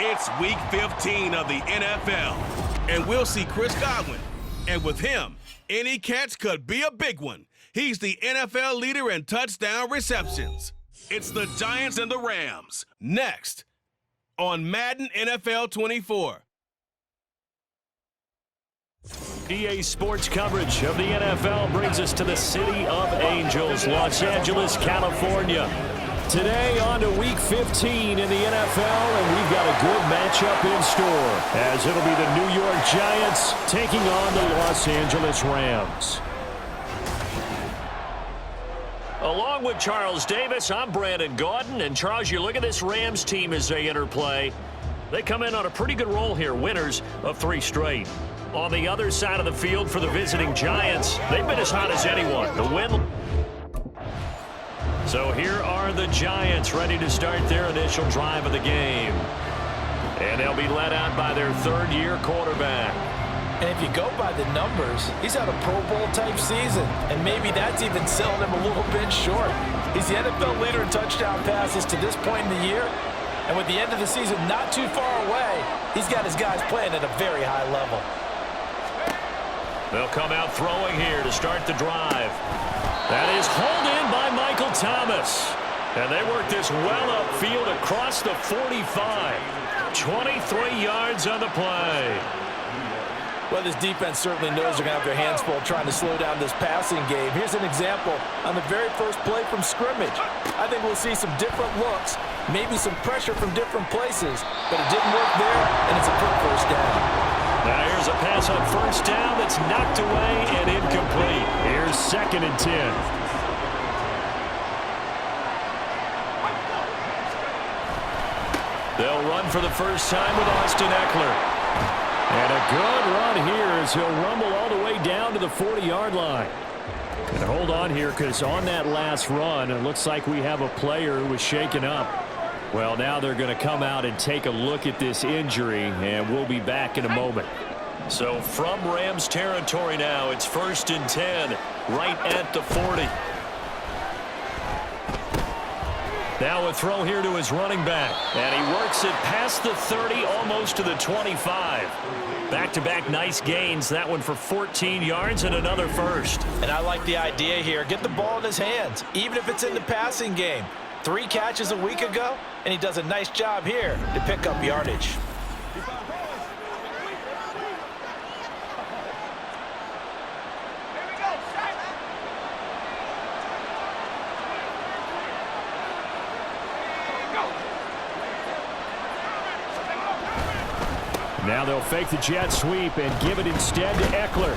It's Week 15 of the NFL, and we'll see Chris Godwin. And with him, any catch could be a big one. He's the NFL leader in touchdown receptions. It's the Giants and the Rams, next on Madden NFL 24. EA Sports coverage of the NFL brings us to the City of Angels, Los Angeles, California. Today on to Week 15 in the NFL, and we've got a good matchup in store, as it'll be the New York Giants taking on the Los Angeles Rams. Along with Charles Davis, I'm Brandon Gaudin, and Charles, you look at this Rams team as they interplay. They come in on a pretty good roll here, winners of 3 straight. On the other side of the field for the visiting Giants, they've been as hot as anyone. The win. So here are the Giants ready to start their initial drive of the game. And they'll be led out by their third-year quarterback. And if you go by the numbers, he's had a Pro Bowl-type season. And maybe that's even selling him a little bit short. He's the NFL leader in touchdown passes to this point in the year. And with the end of the season not too far away, he's got his guys playing at a very high level. They'll come out throwing here to start the drive. That is hauled in by Michael Thomas. And they work this well upfield across the 45. 23 yards on the play. Well, this defense certainly knows they're going to have their hands full trying to slow down this passing game. Here's an example on the very first play from scrimmage. I think we'll see some different looks, maybe some pressure from different places, but it didn't work there, and it's a quick first down. Now here's a pass on first down that's knocked away and incomplete. Here's 2nd and 10. They'll run for the first time with Austin Eckler. And a good run here as he'll rumble all the way down to the 40-yard line. And hold on here, because on that last run, it looks like we have a player who was shaken up. Well, now they're going to come out and take a look at this injury, and we'll be back in a moment. So from Rams territory now, it's 1st and 10, right at the 40. Now a throw here to his running back, and he works it past the 30, almost to the 25. Back-to-back nice gains, that one for 14 yards and another first. And I like the idea here. Get the ball in his hands, even if it's in the passing game. 3 catches a week ago, and he does a nice job here to pick up yardage. Now they'll fake the jet sweep and give it instead to Eckler.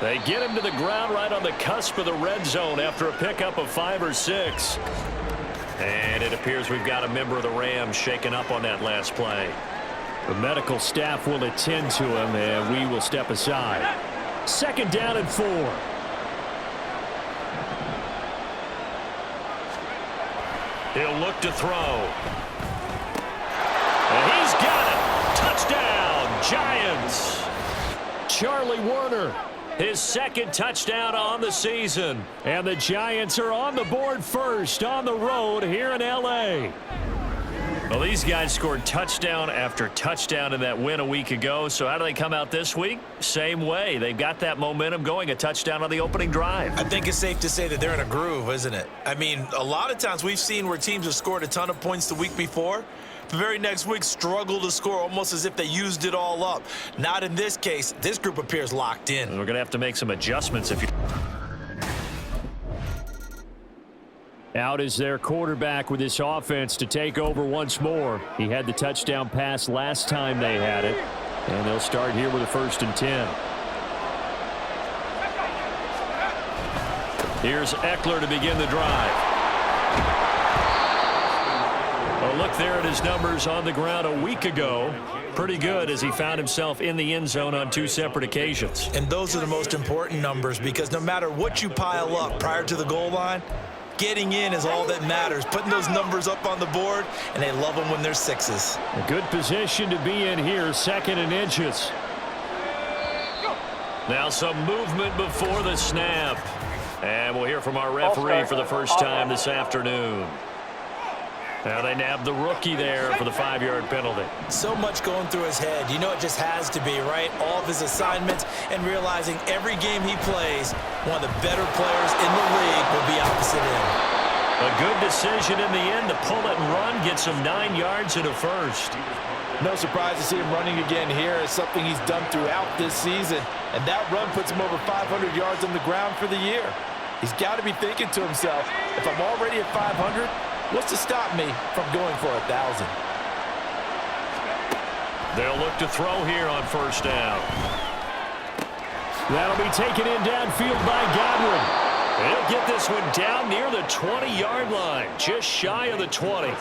They get him to the ground right on the cusp of the red zone after a pickup of 5 or 6. And it appears we've got a member of the Rams shaken up on that last play. The medical staff will attend to him, and we will step aside. 2nd down and 4. He'll look to throw. And he's got it. Touchdown, Giants. Charlie Werner, his 2nd touchdown on the season. And the Giants are on the board first on the road here in L.A. Well, these guys scored touchdown after touchdown in that win a week ago. So how do they come out this week? Same way. They've got that momentum going, a touchdown on the opening drive. I think it's safe to say that they're in a groove, isn't it? I mean, a lot of times we've seen where teams have scored a ton of points the week before. The very next week struggle to score almost as if they used it all up. Not in this case. This group appears locked in. And we're going to have to make some adjustments if you... Out is their quarterback with this offense to take over once more. He had the touchdown pass last time they had it. And they'll start here with a 1st and 10. Here's Eckler to begin the drive. A look there at his numbers on the ground a week ago. Pretty good as he found himself in the end zone on 2 separate occasions. And those are the most important numbers, because no matter what you pile up prior to the goal line, getting in is all that matters. Putting those numbers up on the board, and they love them when they're 6s. A good position to be in here, 2nd and inches. Now some movement before the snap. And we'll hear from our referee for the first time this afternoon. Now they nab the rookie there for the 5-yard penalty. So much going through his head. You know it just has to be, right? All of his assignments and realizing every game he plays, one of the better players in the league will be opposite him. A good decision in the end to pull it and run, gets him 9 yards and a first. No surprise to see him running again here. It's something he's done throughout this season. And that run puts him over 500 yards on the ground for the year. He's got to be thinking to himself, if I'm already at 500, what's to stop me from going for 1,000? They'll look to throw here on first down. That'll be taken in downfield by Godwin. He'll get this one down near the 20-yard line, just shy of the 20.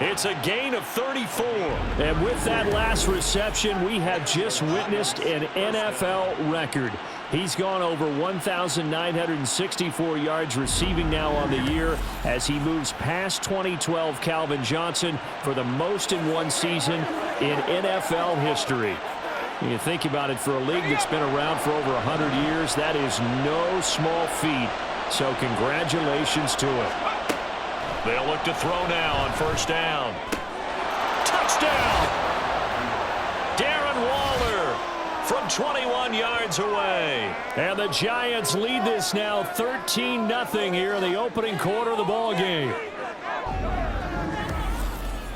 It's a gain of 34. And with that last reception, we have just witnessed an NFL record. He's gone over 1,964 yards receiving now on the year as he moves past 2012 Calvin Johnson for the most in one season in NFL history. When you think about it, for a league that's been around for over 100 years, that is no small feat. So congratulations to him. They'll look to throw now on first down. Touchdown! Darren Waller from 21 yards away. And the Giants lead this now 13-0 here in the opening quarter of the ball game.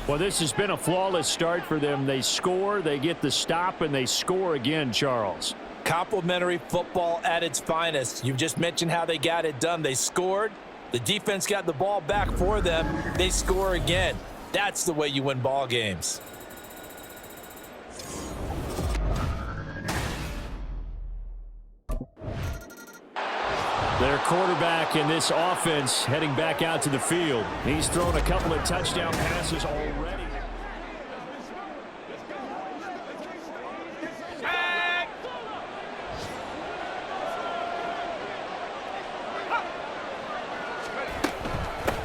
Well, this has been a flawless start for them. They score, they get the stop, and they score again, Charles. Complimentary football at its finest. You just mentioned how they got it done. They scored. The defense got the ball back for them. They score again. That's the way you win ball games. Their quarterback in this offense heading back out to the field. He's thrown a couple of touchdown passes already.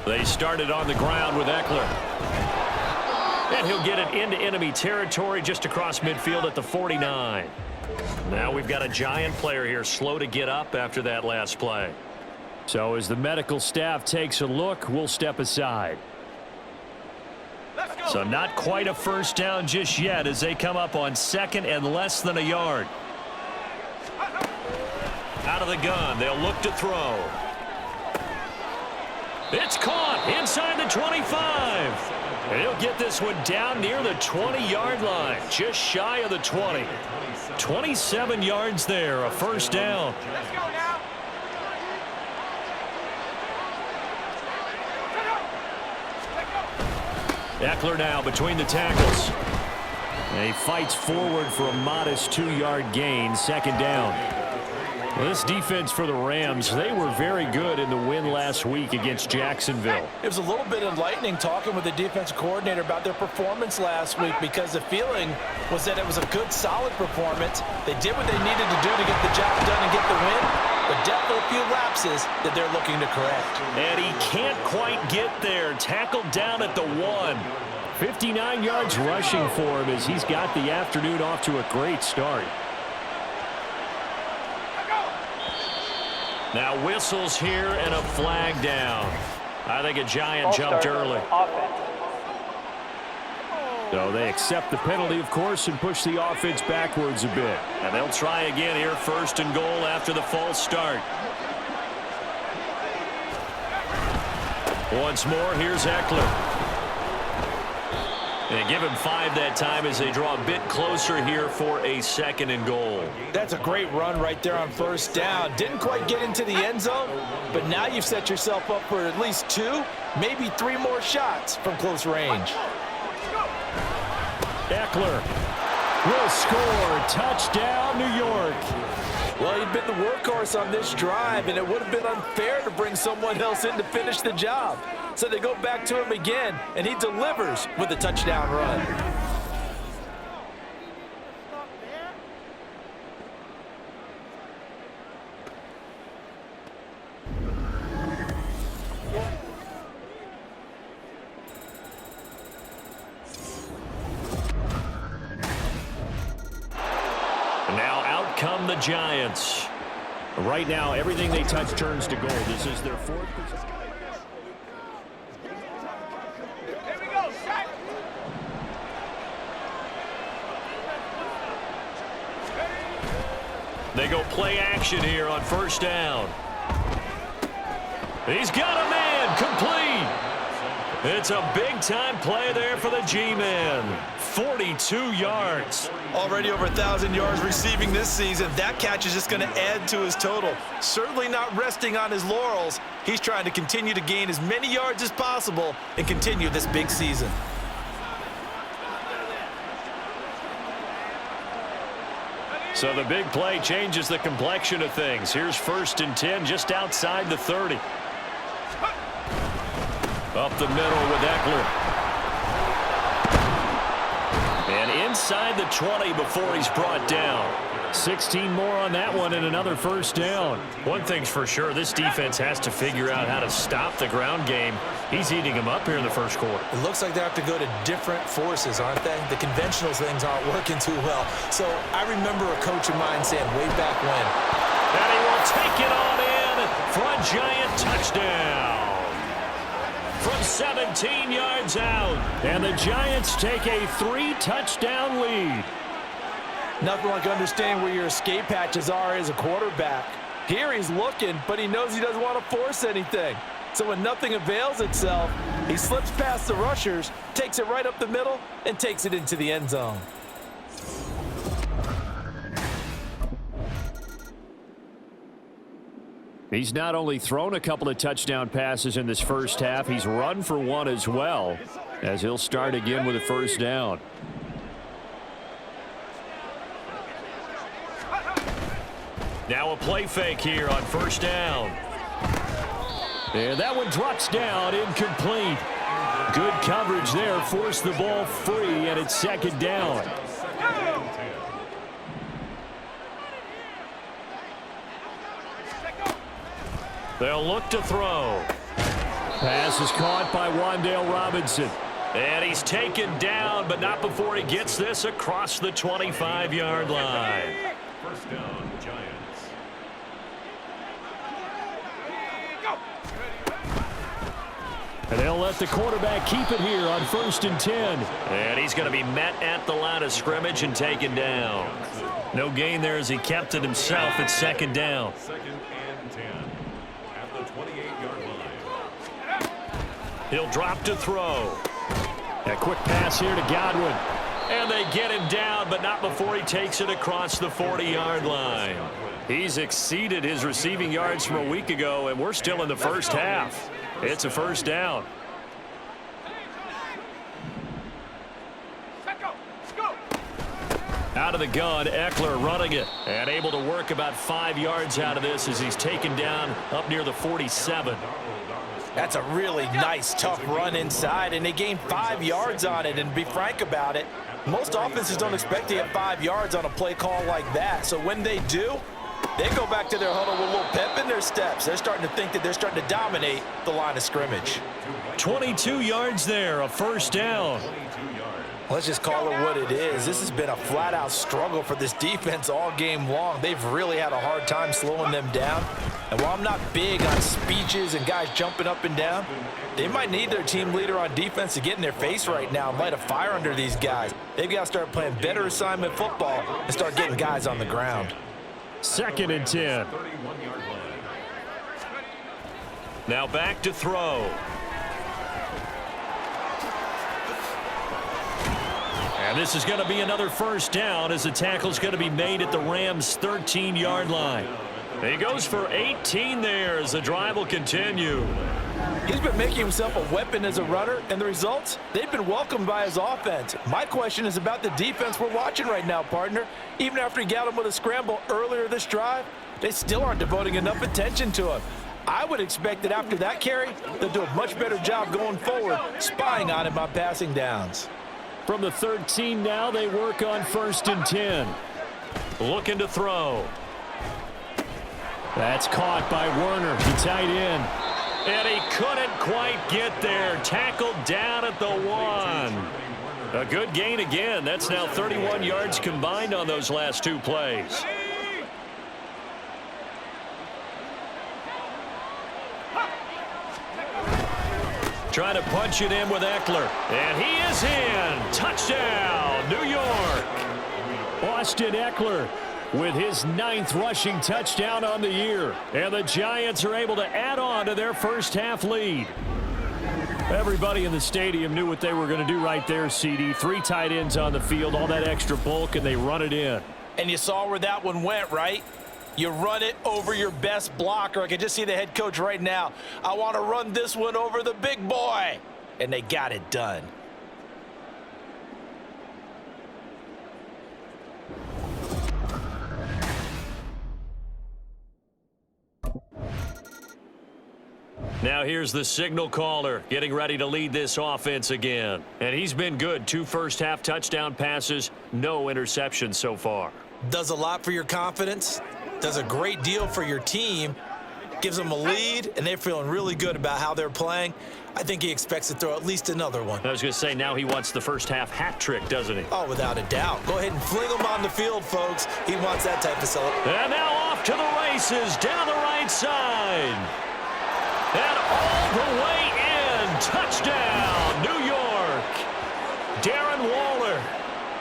They started on the ground with Eckler. And he'll get it into enemy territory just across midfield at the 49. Now we've got a Giant player here slow to get up after that last play. So as the medical staff takes a look, we'll step aside. So not quite a first down just yet as they come up on second and less than a yard. Out of the gun, they'll look to throw. It's caught inside the 25. And he'll get this one down near the 20-yard line, just shy of the 20. 27 yards there, a first down. Let's go now. Eckler now between the tackles. And he fights forward for a modest 2-yard gain, second down. Well, this defense for the Rams, they were very good in the win last week against Jacksonville. It was a little bit enlightening talking with the defensive coordinator about their performance last week because the feeling was that it was a good, solid performance. They did what they needed to do to get the job done and get the win, but definitely a few lapses that they're looking to correct. And he can't quite get there. Tackled down at the 1. 59 yards rushing for him as he's got the afternoon off to a great start. Now whistles here and a flag down. I think a Giant jumped early. So they accept the penalty, of course, and push the offense backwards a bit. And they'll try again here, first and goal after the false start. Once more, here's Eckler. They give him 5 that time as they draw a bit closer here for a second and goal. That's a great run right there on first down. Didn't quite get into the end zone, but now you've set yourself up for at least 2, maybe 3 more shots from close range. Eckler will score. Touchdown, New York. Well, he'd been the workhorse on this drive, and it would have been unfair to bring someone else in to finish the job. So they go back to him again, and he delivers with a touchdown run. And now out come the Giants. Right now, everything they touch turns to gold. This is their fourth position. They go play action here on first down. He's got a man, complete. It's a big-time play there for the G-Man. 42 yards. Already over 1,000 yards receiving this season. That catch is just going to add to his total. Certainly not resting on his laurels. He's trying to continue to gain as many yards as possible and continue this big season. So the big play changes the complexion of things. Here's 1st and 10 just outside the 30. Up the middle with Eckler. And inside the 20 before he's brought down. 16 more on that one and another first down. One thing's for sure, this defense has to figure out how to stop the ground game. He's eating them up here in the first quarter. It looks like they have to go to different forces, aren't they? The conventional things aren't working too well. So I remember a coach of mine saying way back when. And he will take it on in for a giant touchdown. From 17 yards out. And the Giants take a 3-touchdown lead. Nothing like understanding where your escape hatches are as a quarterback. Here he's looking, but he knows he doesn't want to force anything. So when nothing avails itself, he slips past the rushers, takes it right up the middle, and takes it into the end zone. He's not only thrown a couple of touchdown passes in this first half, he's run for one as well, as he'll start again with a first down. Now a play fake here on first down. And that one drops down, incomplete. Good coverage there, forced the ball free, and it's 2nd down. They'll look to throw. Pass is caught by Wan'Dale Robinson. And he's taken down, but not before he gets this across the 25-yard line. First down, Giants. And they'll let the quarterback keep it here on 1st and 10. And he's going to be met at the line of scrimmage and taken down. No gain there as he kept it himself at 2nd down. 2nd and 10 at the 28-yard line. He'll drop to throw. A quick pass here to Godwin. And they get him down, but not before he takes it across the 40-yard line. He's exceeded his receiving yards from a week ago, and we're still in the first half. It's a first down. Out of the gun, Eckler running it and able to work about 5 yards out of this as he's taken down up near the 47. That's a really nice, tough run inside, and they gained 5 yards on it. And to be frank about it, most offenses don't expect to get 5 yards on a play call like that. So when they do, they go back to their huddle with a little pep in their steps. They're starting to think that they're starting to dominate the line of scrimmage. 22 yards there, a first down. Let's just call it what it is. This has been a flat-out struggle for this defense all game long. They've really had a hard time slowing them down. And while I'm not big on speeches and guys jumping up and down, they might need their team leader on defense to get in their face right now and light a fire under these guys. They've got to start playing better assignment football and start getting guys on the ground. 2nd and 10. Now back to throw. And this is going to be another first down as the tackle's going to be made at the Rams' 13-yard line. He goes for 18 there as the drive will continue. He's been making himself a weapon as a runner, and the results, they've been welcomed by his offense. My question is about the defense we're watching right now, partner. Even after he got him with a scramble earlier this drive, they still aren't devoting enough attention to him. I would expect that after that carry, they'll do a much better job going forward, spying on him on passing downs. From the 13 now, they work on 1st and 10. Looking to throw. That's caught by Werner, the tight end. And he couldn't quite get there. Tackled down at the 1. A good gain again. That's now 31 yards combined on those last 2 plays. Trying to punch it in with Eckler. And he is in. Touchdown, New York. Austin Eckler with his 9th rushing touchdown on the year. And the Giants are able to add on to their first half lead. Everybody in the stadium knew what they were going to do right there, CD. 3 tight ends on the field, all that extra bulk, and they run it in. And you saw where that one went, right? You run it over your best blocker. I can just see the head coach right now. I want to run this one over the big boy. And they got it done. Now here's the signal caller getting ready to lead this offense again. And he's been good. 2 first-half touchdown passes, no interceptions so far. Does a lot for your confidence. Does a great deal for your team. Gives them a lead, and they're feeling really good about how they're playing. I think he expects to throw at least another one. I was going to say, now he wants the first-half hat trick, doesn't he? Oh, without a doubt. Go ahead and fling him on the field, folks. He wants that type of celebration. And now off to the races down the right side. And all the way in. Touchdown, New York. Darren Waller.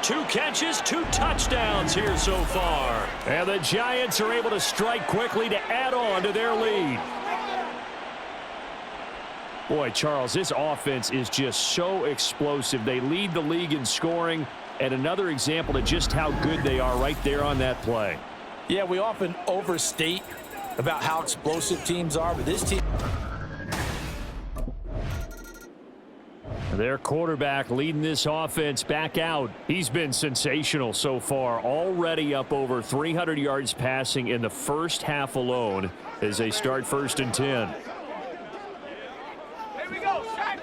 2 catches, 2 touchdowns here so far. And the Giants are able to strike quickly to add on to their lead. Boy, Charles, this offense is just so explosive. They lead the league in scoring, and another example of just how good they are right there on that play. Yeah, we often overstate about how explosive teams are, but this team... Their quarterback leading this offense back out. He's been sensational so far, already up over 300 yards passing in the first half alone as they start 1st and 10. Here we go, Shaq.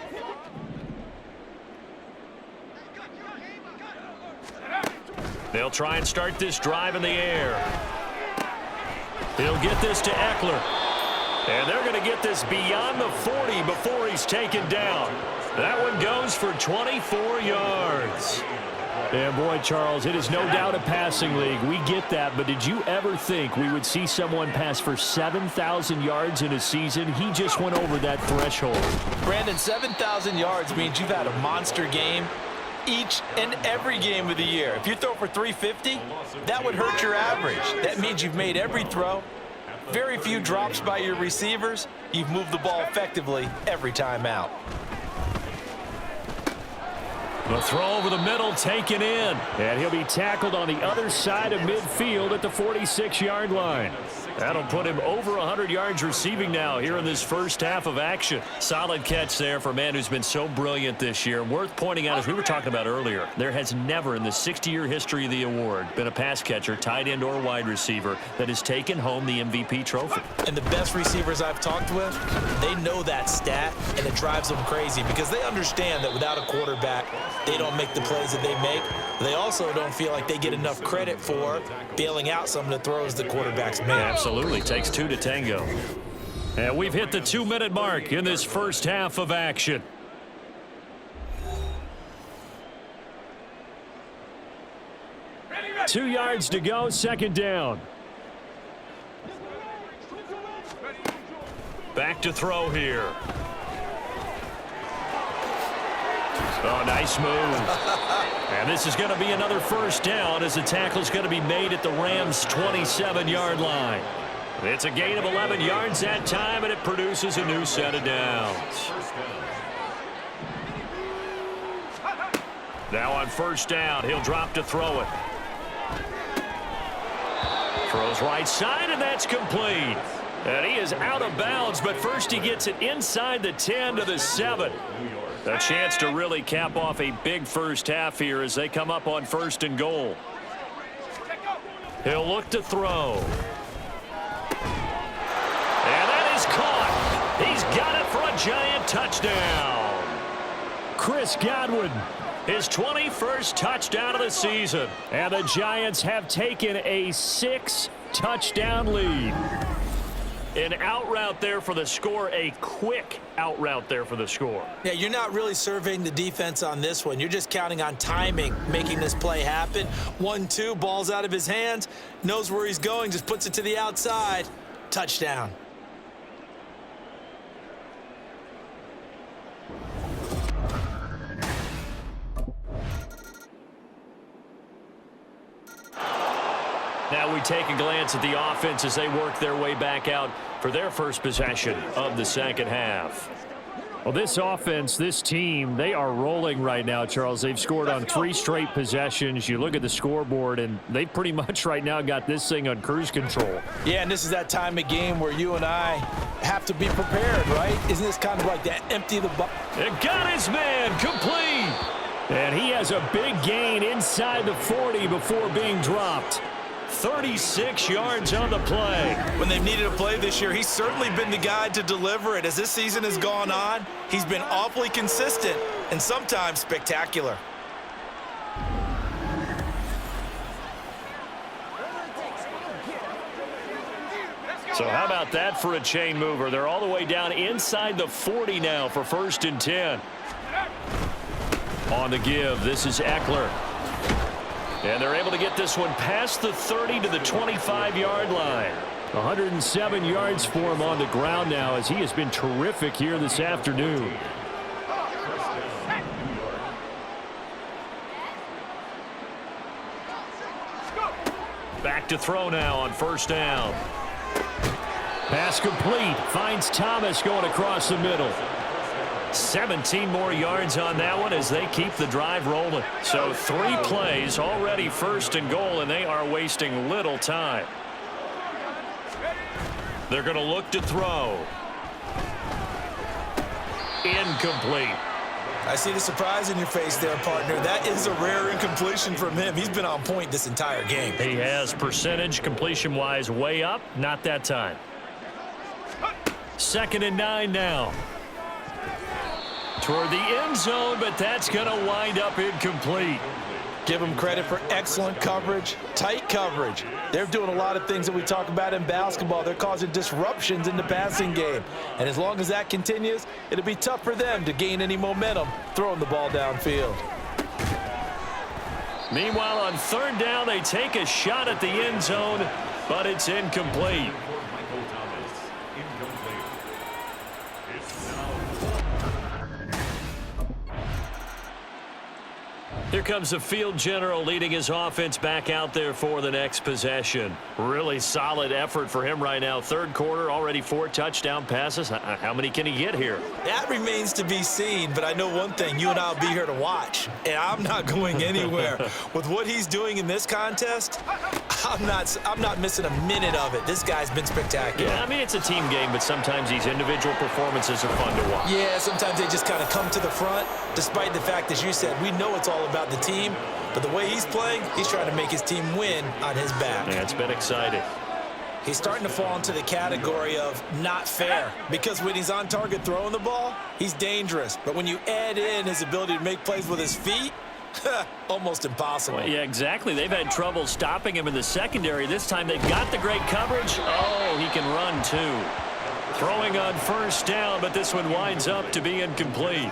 They'll try and start this drive in the air. He'll get this to Eckler. And they're going to get this beyond the 40 before he's taken down. That one goes for 24 yards. And boy, Charles, it is no doubt a passing league. We get that, but did you ever think we would see someone pass for 7,000 yards in a season? He just went over that threshold. Brandon, 7,000 yards means you've had a monster game each and every game of the year. If you throw for 350, that would hurt your average. That means you've made every throw. Very few drops by your receivers. You've moved the ball effectively every time out. The throw over the middle taken in. And he'll be tackled on the other side of midfield at the 46-yard line. That'll put him over 100 yards receiving now here in this first half of action. Solid catch there for a man who's been so brilliant this year. Worth pointing out, as we were talking about earlier, there has never in the 60-year history of the award been a pass catcher, tight end or wide receiver that has taken home the MVP trophy. And the best receivers I've talked with, they know that stat, and it drives them crazy because they understand that without a quarterback, they don't make the plays that they make. They also don't feel like they get enough credit for bailing out some of the throws the quarterbacks make. Absolutely. Takes 2 to tango. And we've hit the 2-minute mark in this first half of action. Ready. 2 yards to go, 2nd down. Back to throw here. Oh, nice move. And this is going to be another first down as the tackle is going to be made at the Rams' 27-yard line. It's a gain of 11 yards that time, and it produces a new set of downs. Now on first down, he'll drop to throw it. Throws right side, and that's complete. And he is out of bounds, but first he gets it inside the 10 to the 7. A chance to really cap off a big first half here as they come up on 1st and goal. He'll look to throw. And that is caught. He's got it for a giant touchdown. Chris Godwin, his 21st touchdown of the season. And the Giants have taken a 6-touchdown lead. An out route there for the score, a quick out route there for the score. Yeah, you're not really surveying the defense on this one. You're just counting on timing, making this play happen. 1-2, ball's out of his hands, knows where he's going, just puts it to the outside. Touchdown. Now we take a glance at the offense as they work their way back out for their first possession of the second half. Well, this offense, this team, they are rolling right now, Charles. They've scored on 3 straight possessions. You look at the scoreboard, and they pretty much right now got this thing on cruise control. Yeah, and this is that time of game where you and I have to be prepared, right? Isn't this kind of like that empty the box? It got his man complete. And he has a big gain inside the 40 before being dropped. 36 yards on the play. When they've needed a play this year, he's certainly been the guy to deliver it. As this season has gone on, he's been awfully consistent and sometimes spectacular. So how about that for a chain mover? They're all the way down inside the 40 now for 1st and 10. On the give, this is Eckler. And they're able to get this one past the 30 to the 25-yard line. 107 yards for him on the ground now as he has been terrific here this afternoon. Back to throw now on 1st down. Pass complete. Finds Thomas going across the middle. 17 more yards on that one as they keep the drive rolling. So 3 plays already 1st and goal, and they are wasting little time. They're going to look to throw. Incomplete. I see the surprise in your face there, partner. That is a rare incompletion from him. He's been on point this entire game. He has percentage completion-wise way up. Not that time. 2nd and 9 now. Toward the end zone, but that's going to wind up incomplete. Give them credit for excellent coverage, tight coverage. They're doing a lot of things that we talk about in basketball. They're causing disruptions in the passing game. And as long as that continues, it'll be tough for them to gain any momentum throwing the ball downfield. Meanwhile, on 3rd down, they take a shot at the end zone, but it's incomplete. Here comes the field general leading his offense back out there for the next possession. Really solid effort for him right now. 3rd quarter, already 4 touchdown passes. How many can he get here? That remains to be seen, but I know one thing. You and I will be here to watch, and I'm not going anywhere. With what he's doing in this contest, I'm not missing a minute of it. This guy's been spectacular. Yeah, I mean, it's a team game, but sometimes these individual performances are fun to watch. Yeah, sometimes they just kind of come to the front, despite the fact, as you said, we know it's all about the team, but the way he's playing, he's trying to make his team win on his back. Yeah, it's been exciting. He's starting to fall into the category of not fair, because when he's on target throwing the ball, he's dangerous. But when you add in his ability to make plays with his feet, almost impossible. Well, yeah, exactly. They've had trouble stopping him in the secondary. This time they've got the great coverage. Oh, he can run too. Throwing on 1st down, but this one winds up to be incomplete.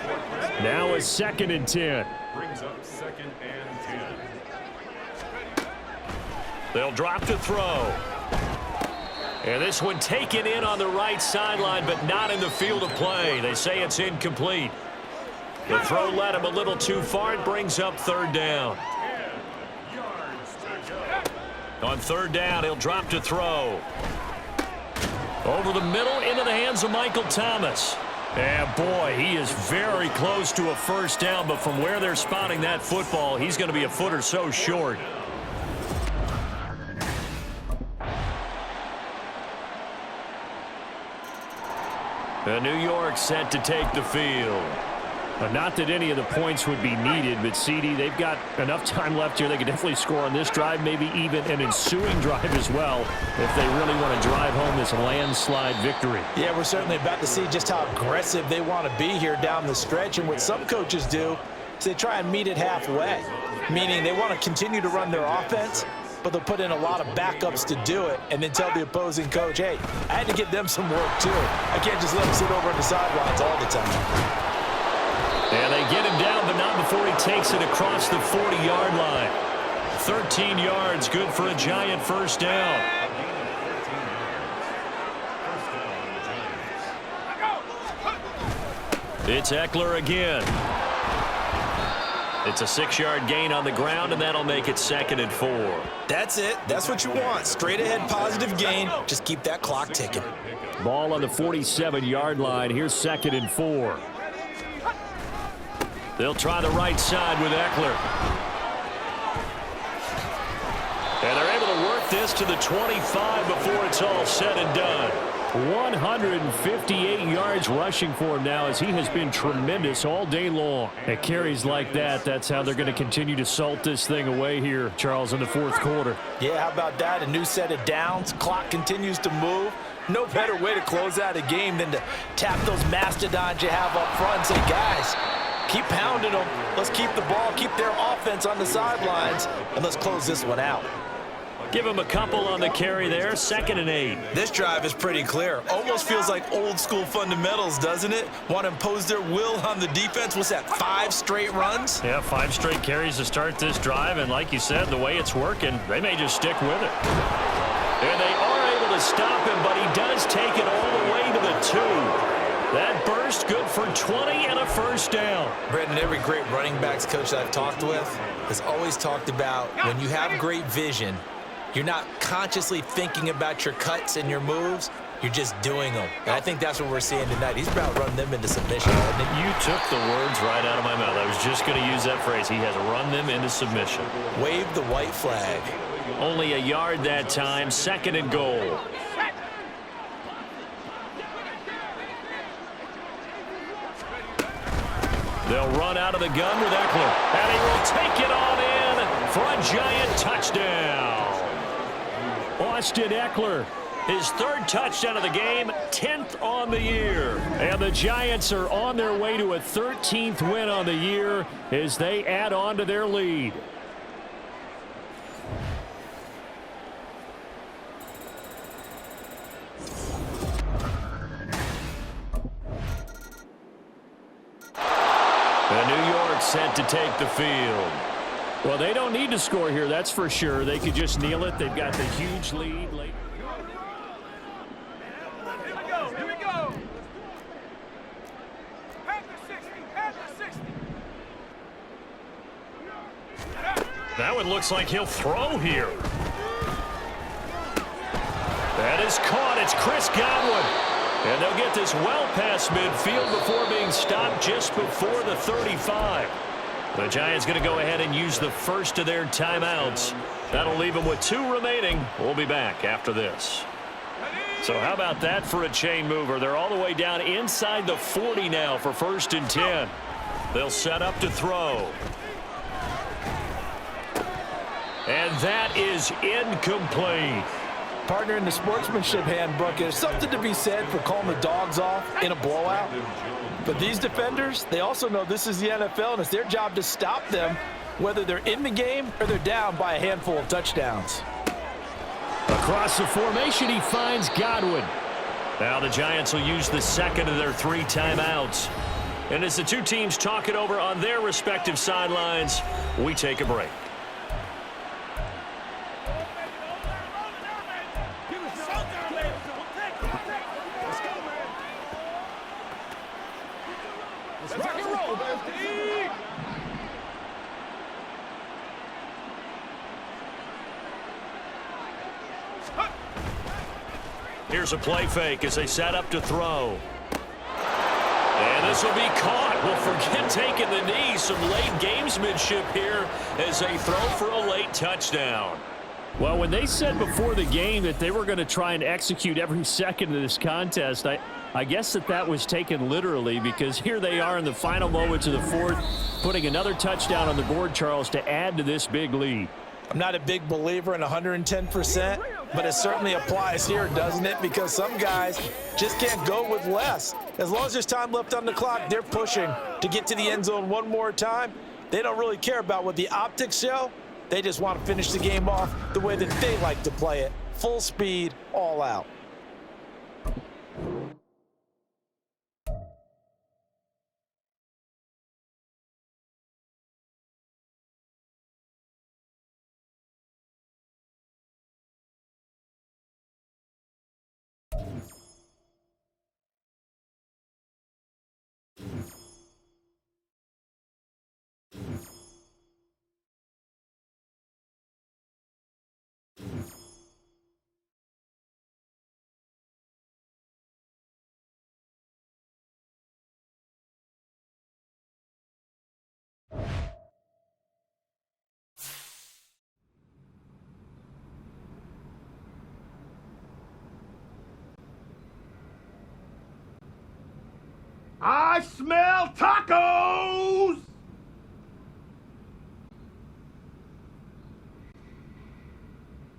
Now a 2nd and 10. Brings up 2nd and 10. They'll drop to throw. And this one taken in on the right sideline, but not in the field of play. They say it's incomplete. The throw led him a little too far. It brings up 3rd down. 10 yards to go. On 3rd down, he'll drop to throw. Over the middle, into the hands of Michael Thomas. And boy, he is very close to a 1st down, but from where they're spotting that football, he's going to be a foot or so short. New York set to take the field. Not that any of the points would be needed, but CD, they've got enough time left here. They could definitely score on this drive, maybe even an ensuing drive as well, if they really want to drive home this landslide victory. Yeah, we're certainly about to see just how aggressive they want to be here down the stretch. And what some coaches do is they try and meet it halfway, meaning they want to continue to run their offense, but they'll put in a lot of backups to do it and then tell the opposing coach, hey, I had to give them some work too. I can't just let them sit over on the sidelines all the time. And they get him down, but not before he takes it across the 40-yard line. 13 yards, good for a Giant 1st down. It's Eckler again. It's a 6-yard gain on the ground, and that'll make it 2nd and 4. That's it. That's what you want. Straight ahead positive gain. Just keep that clock ticking. Ball on the 47-yard line. Here's 2nd and 4. They'll try the right side with Eckler. And they're able to work this to the 25 before it's all said and done. 158 yards rushing for him now, as he has been tremendous all day long. At carries like that, that's how they're going to continue to salt this thing away here, Charles, in the 4th quarter. Yeah, how about that? A new set of downs. Clock continues to move. No better way to close out a game than to tap those mastodons you have up front and say, guys, keep pounding them. Let's keep the ball, keep their offense on the sidelines, and let's close this one out. Give him a couple on the carry there. 2nd and 8. This drive is pretty clear. Almost feels like old school fundamentals, doesn't it? Want to impose their will on the defense. What's that, 5 straight runs? Yeah, 5 straight carries to start this drive. And like you said, the way it's working, they may just stick with it. And they are able to stop him, but he does take it all the way to the 2. That burst good for 20 and a 1st down. Brendan, every great running backs coach that I've talked with has always talked about when you have great vision, you're not consciously thinking about your cuts and your moves. You're just doing them. And I think that's what we're seeing tonight. He's about running them into submission. You took the words right out of my mouth. I was just going to use that phrase. He has run them into submission. Wave the white flag. Only a yard that time. 2nd and goal. They'll run out of the gun with Eckler. And he will take it on in for a giant touchdown. Austin Eckler, his 3rd touchdown of the game, 10th on the year. And the Giants are on their way to a 13th win on the year as they add on to their lead. And New York set to take the field. Well, they don't need to score here, that's for sure. They could just kneel it. They've got the huge lead late. Here we go. Past the 60. That one looks like he'll throw here. That is caught. It's Chris Godwin. And they'll get this well past midfield before being stopped just before the 35. The Giants going to go ahead and use the first of their timeouts. That'll leave them with 2 remaining. We'll be back after this. So how about that for a chain mover? They're all the way down inside the 40 now for 1st and 10. They'll set up to throw. And that is incomplete. Partner, in the sportsmanship handbook, there's something to be said for calling the dogs off in a blowout. But these defenders, they also know this is the NFL, and it's their job to stop them, whether they're in the game or they're down by a handful of touchdowns. Across the formation, he finds Godwin. Now the Giants will use the 2nd of their 3 timeouts. And as the 2 teams talk it over on their respective sidelines, we take a break. Here's a play fake as they set up to throw. And this will be caught. Well, forget taking the knee. Some late gamesmanship here as they throw for a late touchdown. Well, when they said before the game that they were going to try and execute every second of this contest, I guess that was taken literally, because here they are in the final moments of the 4th, putting another touchdown on the board, Charles, to add to this big lead. I'm not a big believer in 110%, but it certainly applies here, doesn't it? Because some guys just can't go with less. As long as there's time left on the clock, they're pushing to get to the end zone one more time. They don't really care about what the optics show. They just want to finish the game off the way that they like to play it. Full speed, all out. I smell tacos!